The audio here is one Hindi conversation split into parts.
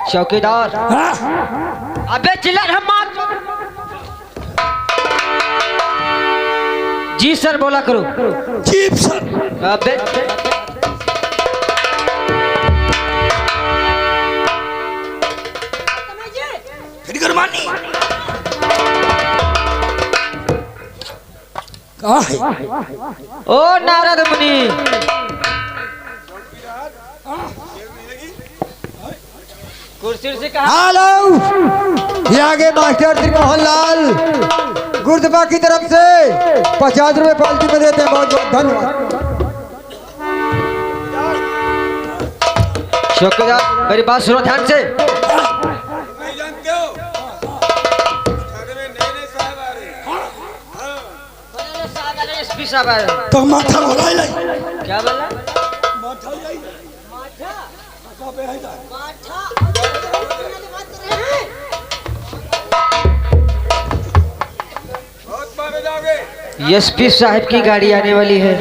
चौकीदार। अबे चिल्ला रहा मत। जी सर बोला करो। जी सर। अबे मानी कहाँ है? ओ नारद मुनि, कुर्सी से कहा। हेलो, ये आगे मास्टर त्रिमोहन लाल गुरुदबा की तरफ से 50 रुपए पालती में देते हैं। बहुत बहुत धन्यवाद। चौकीदार मेरी बात सुनो ध्यान से। तो माथा बोला ले। क्या बोला? माथा जाई। माथा पे है था। बहुत मारे जाओगे। एसपी साहब की गाड़ी आने वाली है।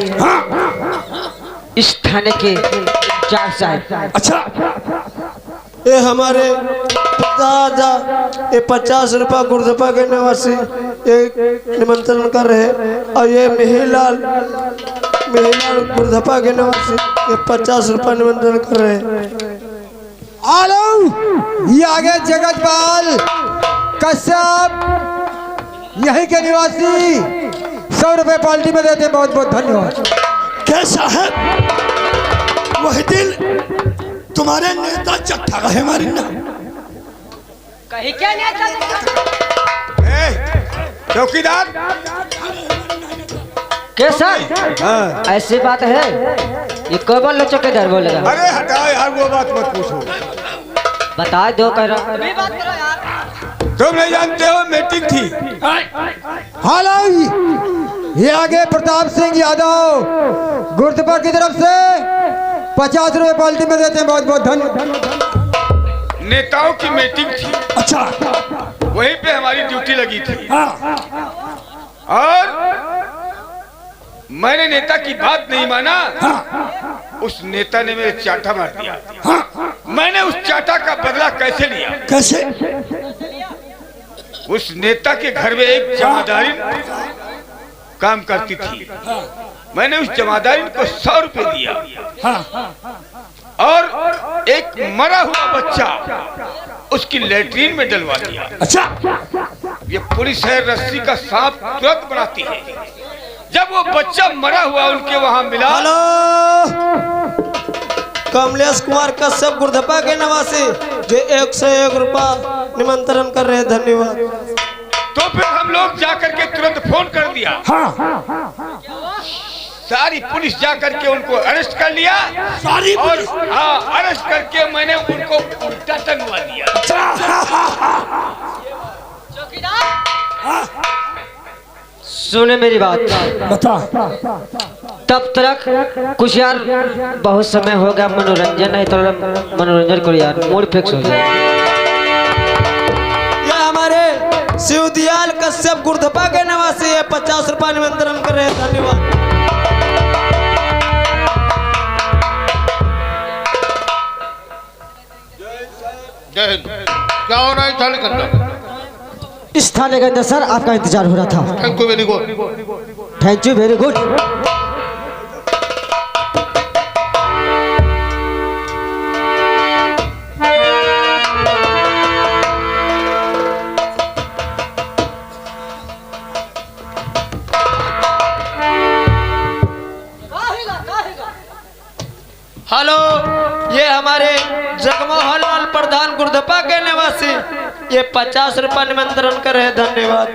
इस थाने के चार साहब। अच्छा, ये हमारे दादा ये 50 रुपया गुरुदबा के निवासी ये निमंत्रण कर रहे हैं, और ये मिहिलाल गुरुदबा के निवासी ये 50 रुपया निमंत्रण कर रहे हैं। हेलो, ये आगे जगतपाल कश्यप यहीं के निवासी 100 रुपए पार्टी में देते हैं। बहुत बहुत धन्यवाद। कैसा है वही दिन तुम्हारे नेता चट्टा का है हमारी ना कहीं क्या नेता? चौकीदार कैसा? ऐसी बात है, ये कौन बोल चौकीदार बोलेगा? अरे हटाओ यार, वो बात मत पूछो। बता दो कर रहा। तुम नहीं जानते हो मीटिंग थी। हेलो, ये आगे प्रताप सिंह यादव गुरुदबा की तरफ से 50 रुपए पार्टी में देते हैं। बहुत बहुत धन्यवाद। नेताओं की मीटिंग थी। अच्छा, वहीं पे हमारी ड्यूटी लगी थी। और मैंने नेता की बात नहीं माना। उस नेता ने मेरे चाटा मार दिया। मैंने उस चाटा का बदला कैसे लिया? कैसे? उस नेता के घर में एक जमादारी काम करती थी। मैंने उस जमादारी को 100 रुपए दिया और एक मरा हुआ बच्चा उसकी लेटरीन में डलवा दिया। अच्छा, ये पुलिस है, रस्सी का सांप तुरंत बनाती है। जब वो बच्चा मरा हुआ उनके वहां मिला। हेलो, कमलेश कुमार कश्यप गुरुदबा के निवासी जो 101 रुपया निमंत्रण कर रहे हैं। धन्यवाद। तो फिर हम लोग जाकर के तुरंत फोन कर दिया। सारी पुलिस जाकर के उनको अरेस्ट कर लिया। सारी और हाँ, अरेस्ट करके मैंने उनको उल्टा टंगवा दिया। सुने मेरी बात। बता। तब तक कुछ यार बहुत समय हो गया, मनोरंजन नहीं तो मनोरंजन करो यार, मूड फिक्स हो जाए। ये हमारे शिवदयाल कश्यप गुरुदबा के निवासी है, 50 रुपया निमंत्रण कर रहे हैं। धन्यवाद। जय हिंद। क्या हो रहा है थाने के अंदर? इस थाने के अंदर सर आपका इंतजार हो रहा था। Thank you very good. Thank you very good. Hello, ये हमारे जगमोहन लाल प्रधान गुरुदबा के निवासी ये 50 रुपया निमंत्रण कर रहे हैं। धन्यवाद।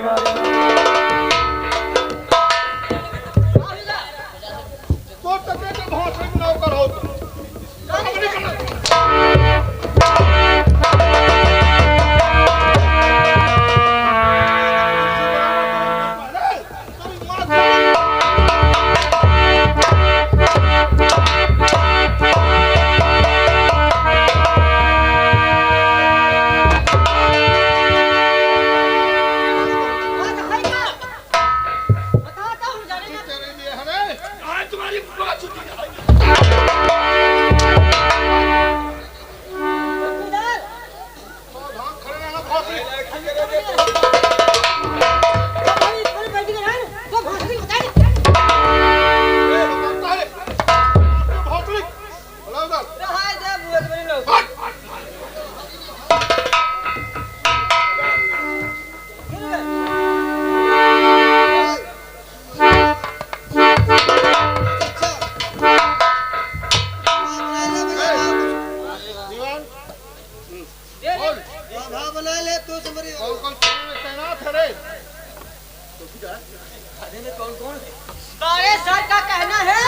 सर का कहना है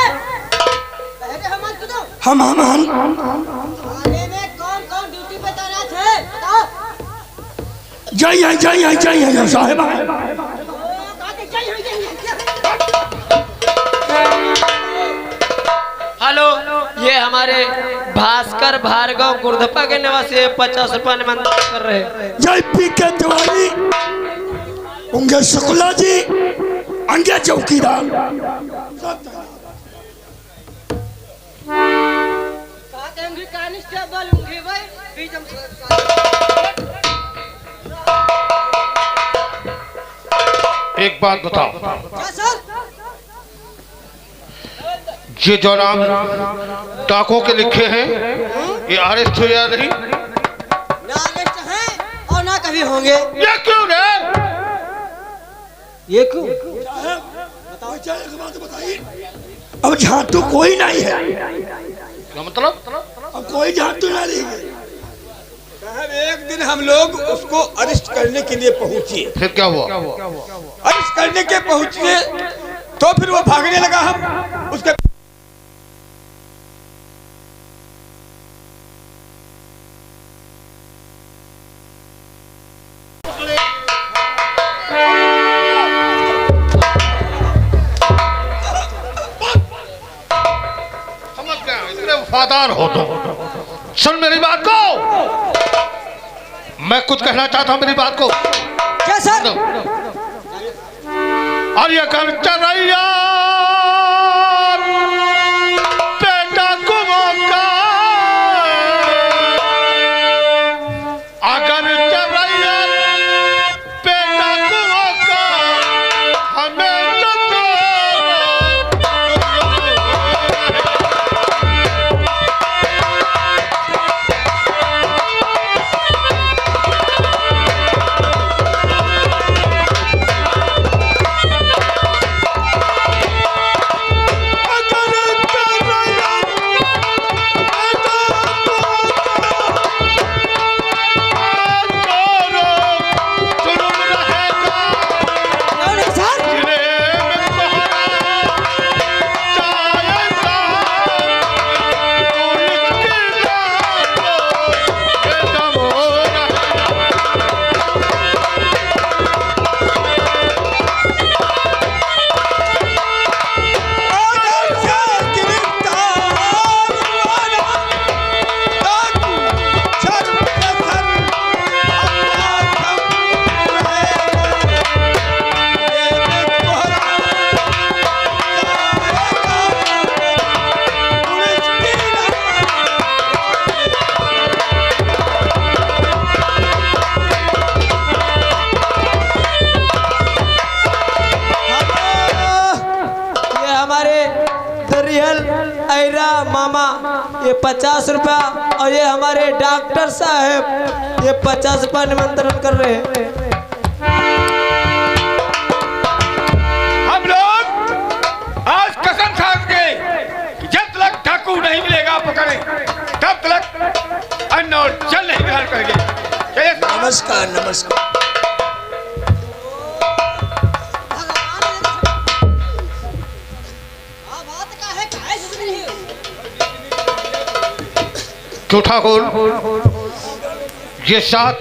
हम थाने में कौन कौन ड्यूटी पे तैनात है बताओ। जय साहेब। हेलो, ये हमारे भास्कर भार्गव गुरधप्पा के निवासी 50 रुपया निमंत्रण कर रहे हैं। जय पी के तिवारी, उनके शुक्ला जी, अंगे चौकीदार। कांस्टेबल एक बात बताओ, सर ये जो नाम डाकों के लिखे हैं ये अरेस्ट हुए या नहीं? ना अरेस्ट हैं और ना कभी होंगे। ये क्यों रे? ये क्यों? अब झांटू कोई नहीं है। क्या मतलब? अब कोई झांटू ना लेंगे। साहब एक दिन हम लोग उसको अरेस्ट करने के लिए पहुंचे। फिर क्या हुआ? अरेस्ट करने के पहुंचे तो फिर वो भागने लगा। हम उसके समझ गया, इतने वफादार हो तो सुन मेरी बात को। मैं कुछ कहना चाहता हूं, मेरी बात को। क्या सर? और ये कर चरैया बेटा को मौका, अगर चरैया बेटा को मौका हमें तो मामा ये 50 रुपया, और ये हमारे डॉक्टर साहब ये 50 रुपया निमंत्रण कर रहे हैं। हम लोग आज कसम खा के कि जब तक डाकू नहीं मिलेगा पकड़े तब तक अन्न और जल नहीं ग्रहण करेंगे। नमस्कार नमस्कार। क्यों ठाकुर, ये साथ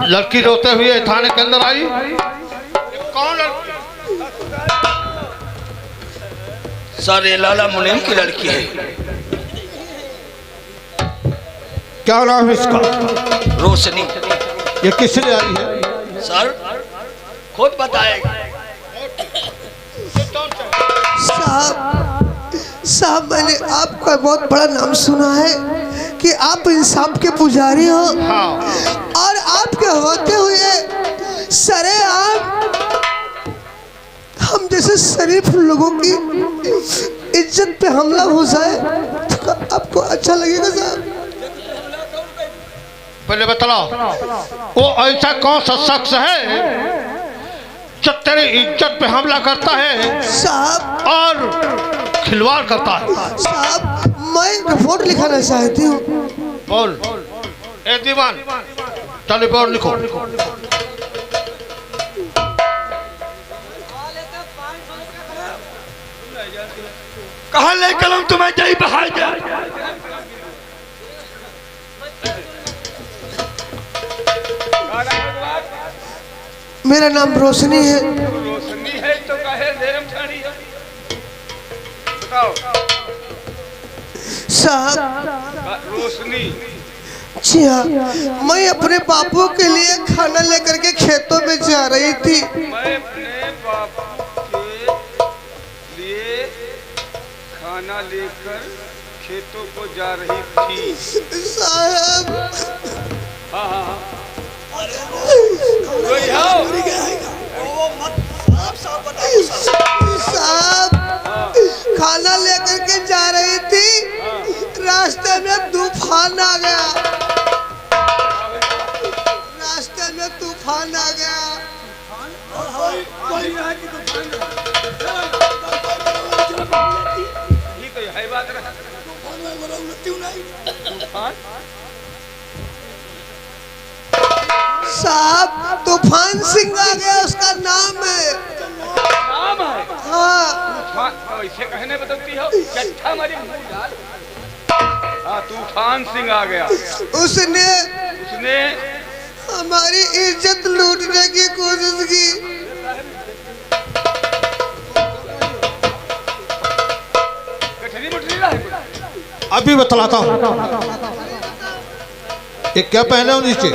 लड़की रोते हुए थाने के अंदर आई? कौन लड़की? सर ये लाला मुनीम की लड़की है। क्या नाम है इसका? रोशनी। ये किसने आई है? सर खुद बताएगा। साहब मैंने आपका बहुत बड़ा नाम सुना है कि आप इंसाफ के पुजारी हो। हाँ। और आपके होते हुए सरेआम हम जैसे शरीफ लोगों की इज्जत पे हमला हो जाए तो आपको अच्छा लगेगा साहब? पहले बतला, वो ऐसा कौन सा शख्स है जो तेरी इज्जत पे हमला करता है साहब और खिलवाड़ करता है? साहब मैं रिपोर्ट लिखाना चाहती हूँ। बोल। ए दीवान, चल रिपोर्ट लिखो। कहाँ ले कलम तुम्हें जय बहाई जाए। मेरा नाम रोशनी है। रोशनी है तो कहे धर्म छाड़ी है। बताओ। साहब रोशनी। जी हाँ, मैं अपने बापू के लिए खाना लेकर के खेतों में जा रही थी। मैं अपने बापू के लिए खाना लेकर खेतों को जा रही थी। साहब साहब खाना लेकर के जा रही थी, रास्ते में तूफान आ गया। रास्ते में तूफान आ गया। ये तो है बात रहा। साहब तूफान सिंह आ गया, उसका नाम है। नाम है। हाँ ऐसे कहने बदलती हो, चट्टा मारी मुंह डाल। हाँ, तूफान सिंह आ गया। उसने उसने हमारी इज्जत लूटने की कोशिश की। गठरी मुठरी रहा है कुछ। अभी बतलाता हूँ। ये क्या पहने हो नीचे?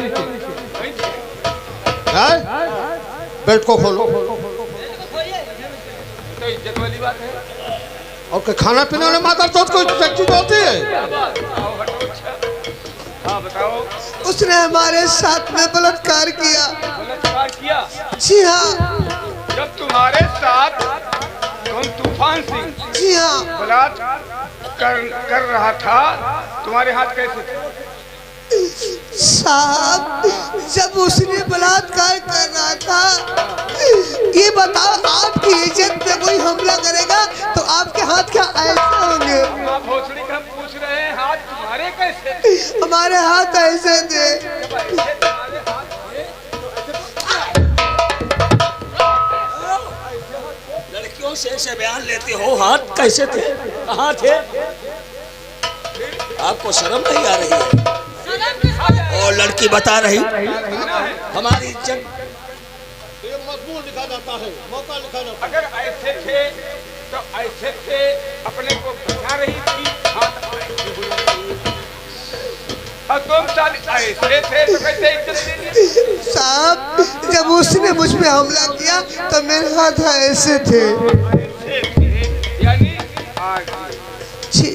बेल्ट को खोलो। तो इज्जत वाली बात है। और के खाना पीने वाले माता तो कोई चीज होती है? आओ हटो। अच्छा हाँ बताओ। उसने हमारे साथ में बलात्कार किया। बलात्कार किया? जी हाँ। जब तुम्हारे साथ कौन तूफान सिंह जी हाँ। बलात्कार कर रहा था, तुम्हारे हाथ कैसे थे? साहब जब उसने बलात्कार कर रहा था, ये बताओ आपकी इज्जत पे कोई हमला करेगा तो आपके हाथ क्या ऐसे होंगे? आप भोसड़ी का पूछ रहे हैं, हाथ तुम्हारे कैसे थे? हमारे हाथ ऐसे थे। जब ऐसे तुम्हारे हाथ थे, लड़कियों से ऐसे बयान लेते हो, हाथ कैसे थे, कहाँ थे? आपको शर्म नहीं आ रही है? और लड़की बता रही हमारी इज्जत। ये मजबूर लिखा जाता है, मौका लिखा जाता है। अगर ऐसे थे तो ऐसे थे, अपने को बचा रही थी, हाथ ऐसे हुए। और तुम साल ऐसे थे तो कैसे इज्जत देनी? साहब जब उसने मुझ पे हमला किया तो मेरे हाथ ऐसे थे। ऐसे थे यानी जी।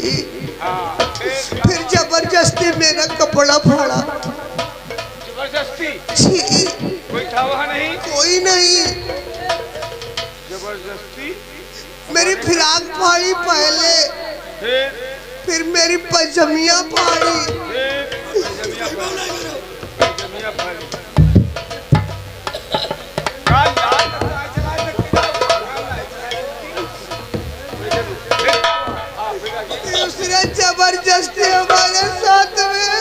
फिर जबरदस्ती मेरा कपड़ा फाड़ा। जबरदस्ती? जी। कोई था वहाँ नहीं? कोई नहीं। जबरदस्ती? मेरी फिराक फाड़ी पहले, फिर मेरी पजामिया फाड़ी। जमिया फाड़ी। उसने जबरदस्ती हमारे साथ में।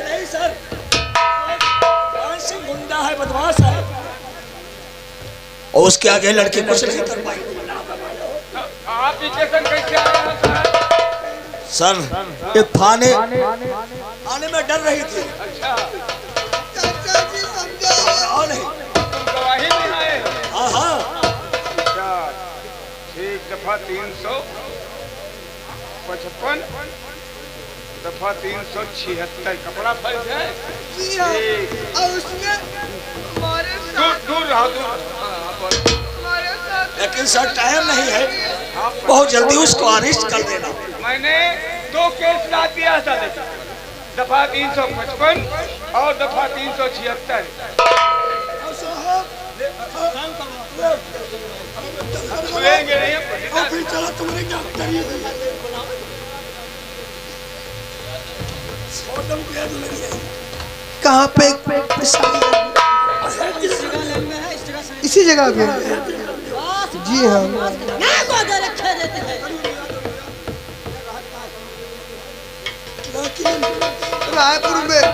नहीं सर, कौन सी गुंडा है, बदमाश है। और उसके आगे लड़की कुछ नहीं कर पाई। आप स्टेशन कैसे आए सर? ये थाने आने में डर रही थी। अच्छा, चाचा जी समझाओ। और नहीं, तुम गवाही में आए? हाँ हाँ। अच्छा, ठीक। दफा 355, दफा 376। कपड़ा फल जाए। जी हाँ। और उसने हमारे साथ दूर रहा, दूर। हमारे साथ लेकिन सर टाइम नहीं है, बहुत जल्दी उसको अरेस्ट कर देना। मैंने 2 केस ला दिया था, दफा 355 और दफा 376। सुनेंगे नहीं कहाँ पे इसी जगह पे जी हाँ रायपुर में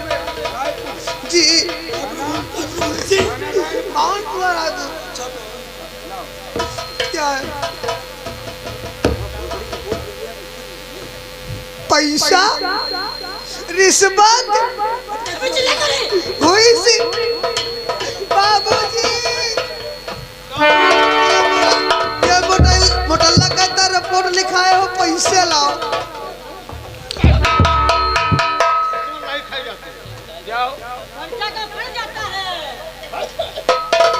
जी पूरा रायपुर क्या है पैसा रिश्वत हुई सी बाबूजी ये मोटल्ला कहता रिपोर्ट लिखाए हो पैसे लाओ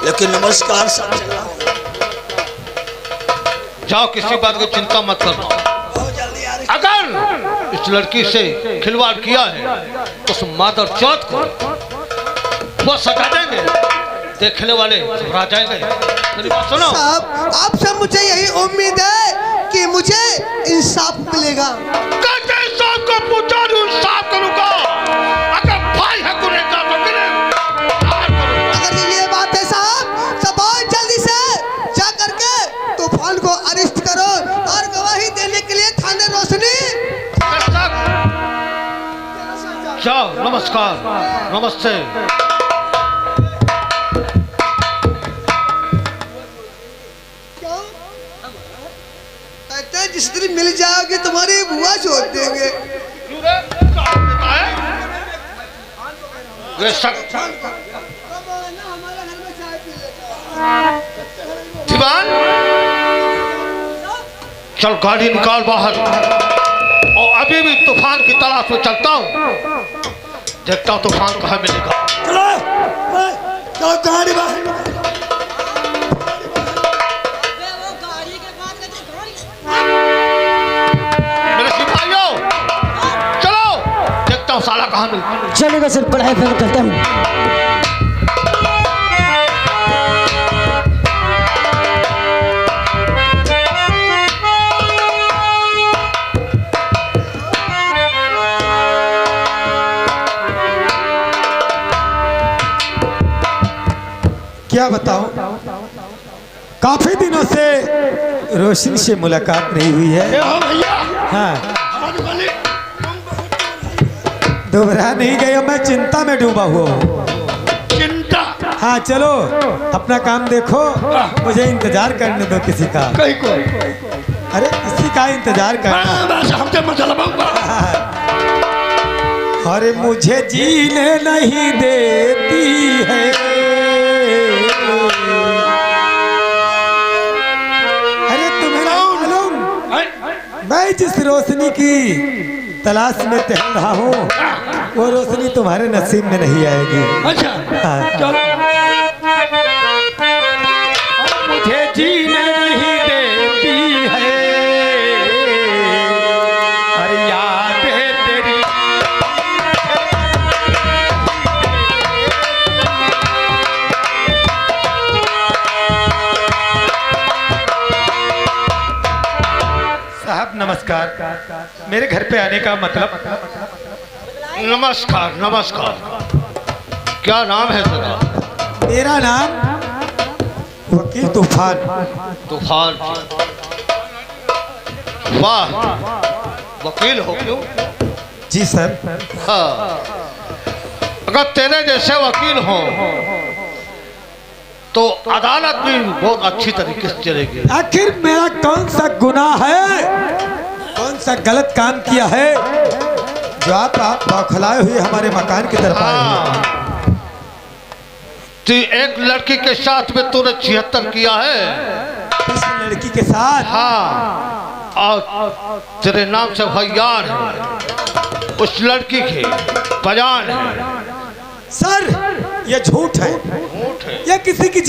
लेकिन नमस्कार साहब जाओ, किसी बात की चिंता मत करना। अगर इस लड़की से खिलवाड़ किया है तो उस मादर चौथ को वो सजा देंगे, देखने वाले घबरा जाएंगे। मेरी बात सुनो साहब, आपसे मुझे यही उम्मीद है कि मुझे इंसाफ मिलेगा। कहते इंसाफ को पूछा इंसाफ करूंगा। अगर भाई है गुनहगार तो अगर ये बात है साहब, तो बहुत जल्दी से जा करके तूफान को अरेस्ट करो और गवाही देने के लिए थाने रोशनी जाओ। नमस्कार, नमस्ते। कहते हैं जिस दिन मिल जाओगे तुम्हारी बुआ छोड़ देंगे। दीवान, चल गाड़ी निकाल बाहर और अभी भी तूफान की तलाश में चलता हूँ। देखता हूँ तूफान कहाँ मिलेगा। चलो गाड़ी बाहर। मेरे सिपाहियों, चलो देखता हूँ साला कहाँ मिलता। चलेगा सर, पढ़ाई फिर करता हूँ। क्या बताऊं, काफी दिनों से रोशनी से मुलाकात नहीं हुई है। हाँ, दोबारा नहीं गया, मैं चिंता में डूबा हुआ हूँ। चिंता? हाँ चलो अपना काम देखो, मुझे इंतजार करने दो किसी का। कहीं को? अरे किसी का इंतजार करना। हमसे मतलब अरे मुझे जीने नहीं देती है, अरे तुम्हें मालूम मैं जिस रोशनी की तलाश में टहल रहा हूँ वो रोशनी तुम्हारे नसीब में नहीं आएगी। अच्छा हाँ। मुझे जीने नहीं देती है, अरे याद है तेरी। साहब नमस्कार, मेरे घर पे आने का मतलब? नमस्कार, नमस्कार। क्या नाम है तेरा? मेरा नाम वकील तूफान। तूफान? वाह, वकील हो क्यों? जी सर। हाँ, अगर तेरे जैसे वकील हो तो अदालत भी बहुत अच्छी तरीके से चलेगी। आखिर मेरा कौन सा गुनाह है, कौन सा गलत काम किया है जो आप बौखलाए हुए हमारे मकान की तरफ आए हैं? तो एक लड़की के साथ में तूने 76 किया है। इस लड़की के साथ? हाँ, और तेरे नाम से भैयार है, उस लड़की के बयान है। सर ये झूठ है, झूठ है। ये किसी की